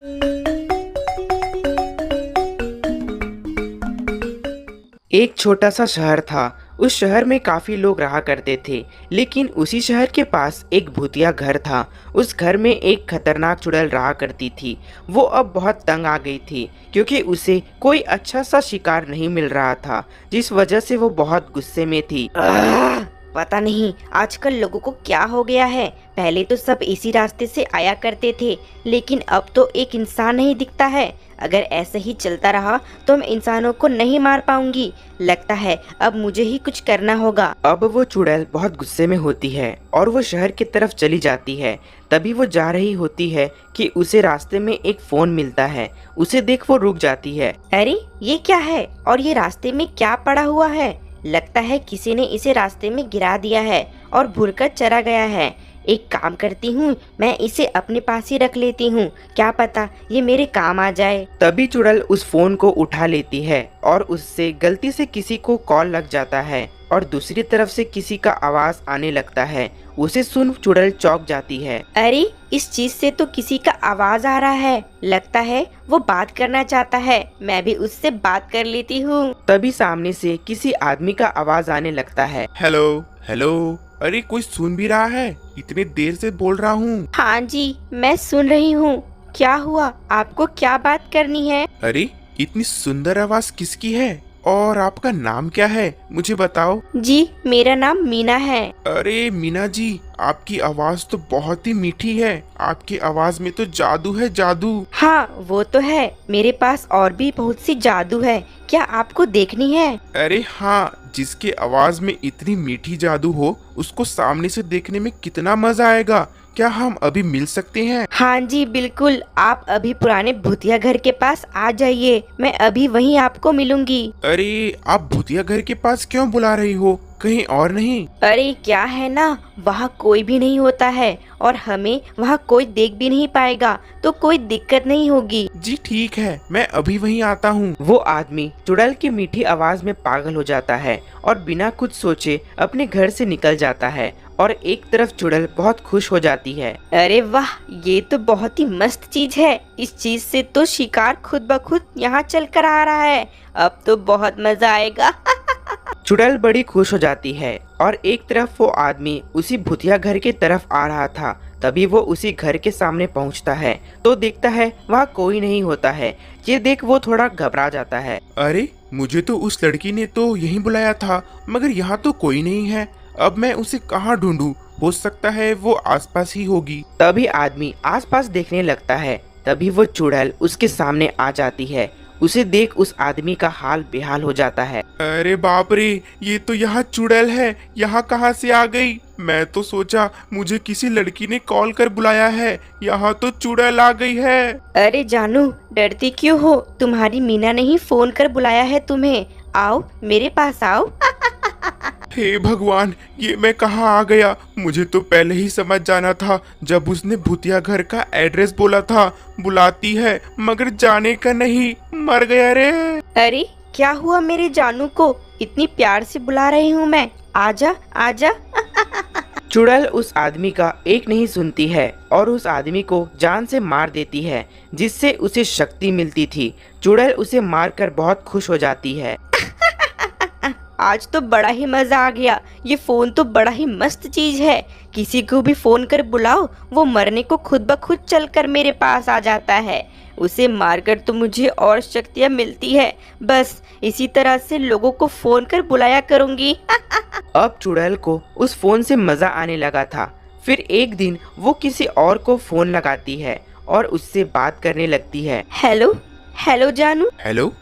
एक छोटा सा शहर था। उस शहर में काफी लोग रहा करते थे, लेकिन उसी शहर के पास एक भूतिया घर था। उस घर में एक खतरनाक चुड़ैल रहा करती थी। वो अब बहुत तंग आ गई थी, क्योंकि उसे कोई अच्छा सा शिकार नहीं मिल रहा था, जिस वजह से वो बहुत गुस्से में थी। पता नहीं आजकल लोगों को क्या हो गया है। पहले तो सब इसी रास्ते से आया करते थे, लेकिन अब तो एक इंसान नहीं दिखता है। अगर ऐसे ही चलता रहा तो मैं इंसानों को नहीं मार पाऊंगी। लगता है अब मुझे ही कुछ करना होगा। अब वो चुड़ैल बहुत गुस्से में होती है और वो शहर की तरफ चली जाती है। तभी वो जा रही होती है कि उसे रास्ते में एक फोन मिलता है। उसे देख वो रुक जाती है। अरे ये क्या है और ये रास्ते में क्या पड़ा हुआ है? लगता है किसी ने इसे रास्ते में गिरा दिया है और भूलकर चला गया है। एक काम करती हूँ, मैं इसे अपने पास ही रख लेती हूँ, क्या पता ये मेरे काम आ जाए। तभी चुड़ैल उस फोन को उठा लेती है और उससे गलती से किसी को कॉल लग जाता है और दूसरी तरफ से किसी का आवाज आने लगता है। उसे सुन चुड़ैल चौंक जाती है। अरे इस चीज से तो किसी का आवाज आ रहा है। लगता है वो बात करना चाहता है, मैं भी उससे बात कर लेती हूँ। तभी सामने से किसी आदमी का आवाज आने लगता है। हेलो हेलो, अरे कोई सुन भी रहा है? इतने देर से बोल रहा हूँ। हाँ जी, मैं सुन रही हूँ। क्या हुआ, आपको क्या बात करनी है? अरे इतनी सुंदर आवाज किसकी है और आपका नाम क्या है, मुझे बताओ। जी मेरा नाम मीना है। अरे मीना जी, आपकी आवाज तो बहुत ही मीठी है। आपकी आवाज में तो जादू है, जादू। हाँ वो तो है, मेरे पास और भी बहुत सी जादू है। क्या आपको देखनी है? अरे हाँ, जिसके आवाज में इतनी मीठी जादू हो उसको सामने से देखने में कितना मजा आएगा। क्या हम अभी मिल सकते हैं? हाँ जी बिल्कुल, आप अभी पुराने भूतिया घर के पास आ जाइए, मैं अभी वहीं आपको मिलूंगी। अरे आप भूतिया घर के पास क्यों बुला रही हो, कहीं और नहीं? अरे क्या है ना, वहाँ कोई भी नहीं होता है और हमें वहाँ कोई देख भी नहीं पाएगा, तो कोई दिक्कत नहीं होगी। जी ठीक है, मैं अभी वहीं आता हूँ। वो आदमी चुड़ैल की मीठी आवाज में पागल हो जाता है और बिना कुछ सोचे अपने घर से निकल जाता है और एक तरफ चुड़ैल बहुत खुश हो जाती है। अरे वाह, ये तो बहुत ही मस्त चीज है। इस चीज से तो शिकार खुद ब खुद यहाँ चल कर आ रहा है। अब तो बहुत मजा आएगा। चुड़ैल बड़ी खुश हो जाती है और एक तरफ वो आदमी उसी भूतिया घर की तरफ आ रहा था। तभी वो उसी घर के सामने पहुंचता है तो देखता है वहाँ कोई नहीं होता है। ये देख वो थोड़ा घबरा जाता है। अरे मुझे तो उस लड़की ने तो यहीं बुलाया था, मगर यहाँ तो कोई नहीं है। अब मैं उसे कहाँ ढूंढूं? हो सकता है वो आसपास ही होगी। तभी आदमी आसपास देखने लगता है। तभी वो चुड़ैल उसके सामने आ जाती है। उसे देख उस आदमी का हाल बेहाल हो जाता है। अरे बाप रे, ये तो यहाँ चुड़ैल है, यहाँ कहाँ से आ गई? मैं तो सोचा मुझे किसी लड़की ने कॉल कर बुलाया है, यहाँ तो चुड़ैल आ गई है। अरे जानू, डरती क्यों हो? तुम्हारी मीना ने ही फोन कर बुलाया है तुम्हें। आओ मेरे पास आओ। हे भगवान, ये मैं कहाँ आ गया? मुझे तो पहले ही समझ जाना था जब उसने भूतिया घर का एड्रेस बोला था। बुलाती है मगर जाने का नहीं, मर गया रे। अरे क्या हुआ मेरे जानू को? इतनी प्यार से बुला रही हूँ मैं, आजा आजा। चुड़ैल उस आदमी का एक नहीं सुनती है और उस आदमी को जान से मार देती है, जिससे उसे शक्ति मिलती थी। चुड़ैल उसे मारकर बहुत खुश हो जाती है। आज तो बड़ा ही मजा आ गया। ये फोन तो बड़ा ही मस्त चीज है। किसी को भी फोन कर बुलाओ, वो मरने को खुद ब खुद चलकर मेरे पास आ जाता है। उसे मारकर तो मुझे और शक्तियाँ मिलती है। बस इसी तरह से लोगों को फोन कर बुलाया करूंगी। अब चुड़ैल को उस फोन से मजा आने लगा था। फिर एक दिन वो किसी और को फोन लगाती है और उससे बात करने लगती है। हेलो हेलो जानू। हेलो,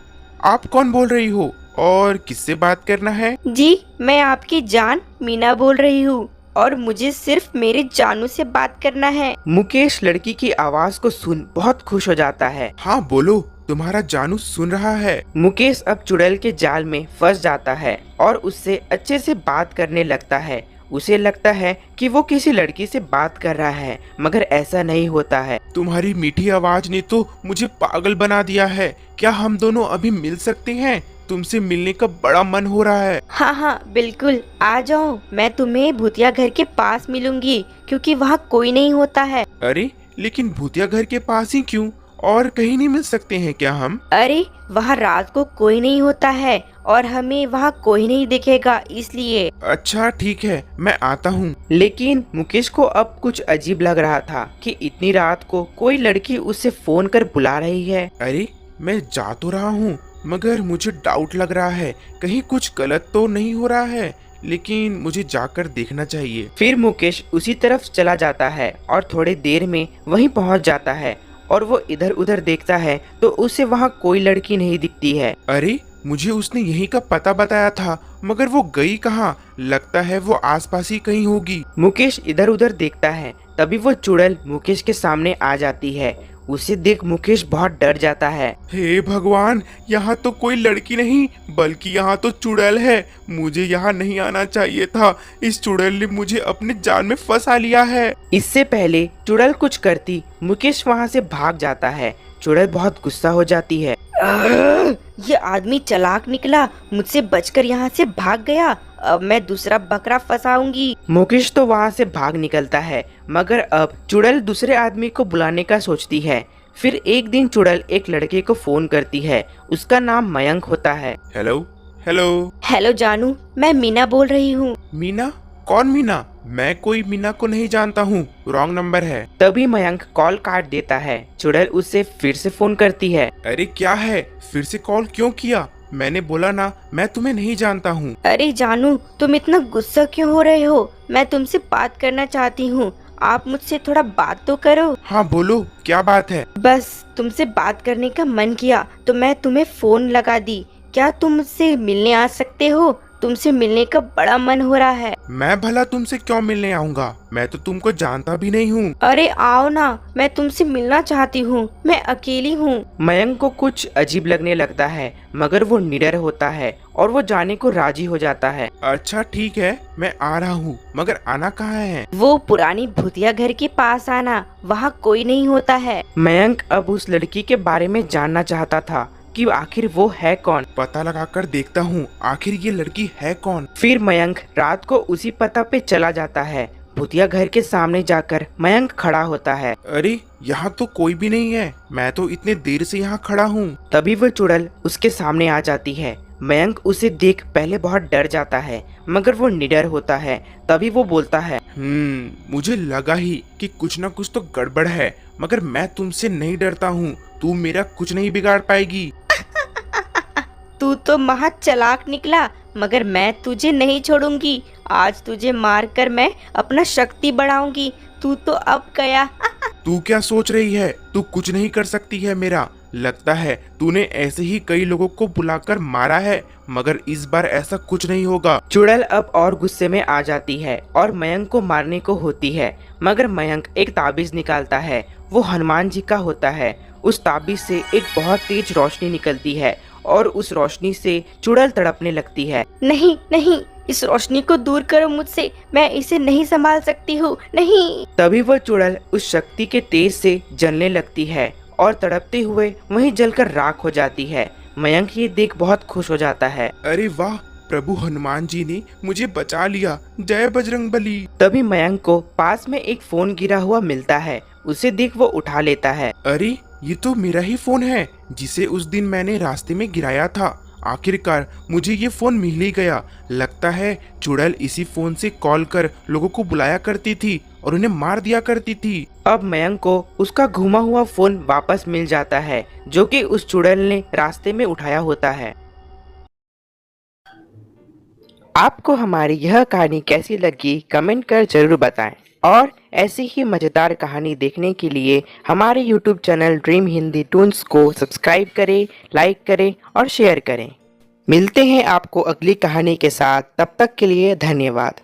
आप कौन बोल रही हो और किससे बात करना है? जी मैं आपकी जान मीना बोल रही हूँ और मुझे सिर्फ मेरे जानू से बात करना है। मुकेश लड़की की आवाज को सुन बहुत खुश हो जाता है। हाँ बोलो, तुम्हारा जानू सुन रहा है। मुकेश अब चुड़ैल के जाल में फंस जाता है और उससे अच्छे से बात करने लगता है। उसे लगता है कि वो किसी लड़की से बात कर रहा है, मगर ऐसा नहीं होता है। तुम्हारी मीठी आवाज ने तो मुझे पागल बना दिया है। क्या हम दोनों अभी मिल सकते हैं? तुमसे मिलने का बड़ा मन हो रहा है। हाँ हाँ बिल्कुल, आ जाओ। मैं तुम्हें भूतिया घर के पास मिलूंगी, क्योंकि वहाँ कोई नहीं होता है। अरे लेकिन भूतिया घर के पास ही क्यों? और कहीं नहीं मिल सकते हैं क्या हम? अरे वहाँ रात को कोई नहीं होता है और हमें वहाँ कोई नहीं दिखेगा, इसलिए। अच्छा ठीक है, मैं आता हूँ। लेकिन मुकेश को अब कुछ अजीब लग रहा था कि इतनी रात को कोई लड़की उसे फोन कर बुला रही है। अरे मैं जा तो रहा हूँ, मगर मुझे डाउट लग रहा है, कहीं कुछ गलत तो नहीं हो रहा है, लेकिन मुझे जाकर देखना चाहिए। फिर मुकेश उसी तरफ चला जाता है और थोड़ी देर में वहीं पहुंच जाता है और वो इधर उधर देखता है तो उसे वहां कोई लड़की नहीं दिखती है। अरे मुझे उसने यहीं का पता बताया था, मगर वो गई कहाँ? लगता है वो आसपास ही कहीं होगी। मुकेश इधर उधर देखता है, तभी वो चुड़ैल मुकेश के सामने आ जाती है। उसे देख मुकेश बहुत डर जाता है। हे भगवान, यहाँ तो कोई लड़की नहीं बल्कि यहाँ तो चुड़ैल है। मुझे यहाँ नहीं आना चाहिए था। इस चुड़ैल ने मुझे अपने जाल में फंसा लिया है। इससे पहले चुड़ैल कुछ करती, मुकेश वहाँ से भाग जाता है। चुड़ैल बहुत गुस्सा हो जाती है। ये आदमी चालाक निकला, मुझसे बचकर यहाँ से भाग गया। अब मैं दूसरा बकरा फंसाऊंगी। मुकेश तो वहाँ से भाग निकलता है, मगर अब चुड़ैल दूसरे आदमी को बुलाने का सोचती है। फिर एक दिन चुड़ैल एक लड़के को फोन करती है। उसका नाम मयंक होता है। Hello hello. हेलो जानू, मैं मीना बोल रही हूँ। मीना? कौन मीना? मैं कोई मीना को नहीं जानता हूँ, रॉन्ग नंबर है। तभी मयंक कॉल काट देता है। चुड़ैल उससे फिर से फोन करती है। अरे क्या है, फिर से कॉल क्यों किया? मैंने बोला ना, मैं तुम्हें नहीं जानता हूँ। अरे जानू, तुम इतना गुस्सा क्यों हो रहे हो? मैं तुमसे बात करना चाहती हूँ, आप मुझसे थोड़ा बात तो करो। हाँ बोलो, क्या बात है? बस तुमसे बात करने का मन किया तो मैं तुम्हें फोन लगा दी। क्या तुम मुझसे मिलने आ सकते हो? तुमसे मिलने का बड़ा मन हो रहा है। मैं भला तुमसे क्यों मिलने आऊँगा? मैं तो तुमको जानता भी नहीं हूँ। अरे आओ ना, मैं तुमसे मिलना चाहती हूँ, मैं अकेली हूँ। मयंक को कुछ अजीब लगने लगता है, मगर वो निडर होता है और वो जाने को राजी हो जाता है। अच्छा ठीक है, मैं आ रहा हूँ, मगर आना कहाँ है? वो पुरानी भूतिया घर के पास आना, वहाँ कोई नहीं होता है। मयंक अब उस लड़की के बारे में जानना चाहता था कि आखिर वो है कौन। पता लगाकर देखता हूँ आखिर ये लड़की है कौन। फिर मयंक रात को उसी पता पे चला जाता है। भूतिया घर के सामने जाकर मयंक खड़ा होता है। अरे यहाँ तो कोई भी नहीं है, मैं तो इतने देर से यहाँ खड़ा हूँ। तभी वो चुड़ैल उसके सामने आ जाती है। मयंक उसे देख पहले बहुत डर जाता है, मगर वो निडर होता है। तभी वो बोलता है, मुझे लगा ही कि कुछ ना कुछ तो गड़बड़ है, मगर मैं तुमसे नहीं डरता हूँ, तू मेरा कुछ नहीं बिगाड़ पाएगी। तू तो महा चालाक निकला, मगर मैं तुझे नहीं छोड़ूंगी। आज तुझे मारकर मैं अपना शक्ति बढ़ाऊंगी। तू तो अब गया। तू क्या सोच रही है? तू कुछ नहीं कर सकती है मेरा। लगता है तूने ऐसे ही कई लोगों को बुलाकर मारा है, मगर इस बार ऐसा कुछ नहीं होगा। चुड़ैल अब और गुस्से में आ जाती है और मयंक को मारने को होती है, मगर मयंक एक ताबीज निकालता है। वो हनुमान जी का होता है। उस ताबीज से एक बहुत तेज रोशनी निकलती है और उस रोशनी से चुड़ैल तड़पने लगती है। नहीं नहीं, इस रोशनी को दूर करो मुझसे, मैं इसे नहीं संभाल सकती हूँ, नहीं। तभी वह चुड़ैल उस शक्ति के तेज से जलने लगती है और तड़पते हुए वहीं जलकर राख हो जाती है। मयंक ये देख बहुत खुश हो जाता है। अरे वाह, प्रभु हनुमान जी ने मुझे बचा लिया। जय बजरंगबली। तभी मयंक को पास में एक फोन गिरा हुआ मिलता है। उसे देख वो उठा लेता है। अरे ये तो मेरा ही फोन है, जिसे उस दिन मैंने रास्ते में गिराया था। आखिरकार मुझे ये फोन मिल ही गया। लगता है चुड़ैल इसी फोन से कॉल कर लोगों को बुलाया करती थी और उन्हें मार दिया करती थी। अब मयंक को उसका घुमा हुआ फोन वापस मिल जाता है, जो कि उस चुड़ैल ने रास्ते में उठाया होता है। आपको हमारी यह कहानी कैसी लगी कमेंट कर जरूर बताएं और ऐसी ही मज़ेदार कहानी देखने के लिए हमारे YouTube channel dream Hindi Toons को सब्सक्राइब करें, लाइक करें और शेयर करें। मिलते हैं आपको अगली कहानी के साथ, तब तक के लिए धन्यवाद।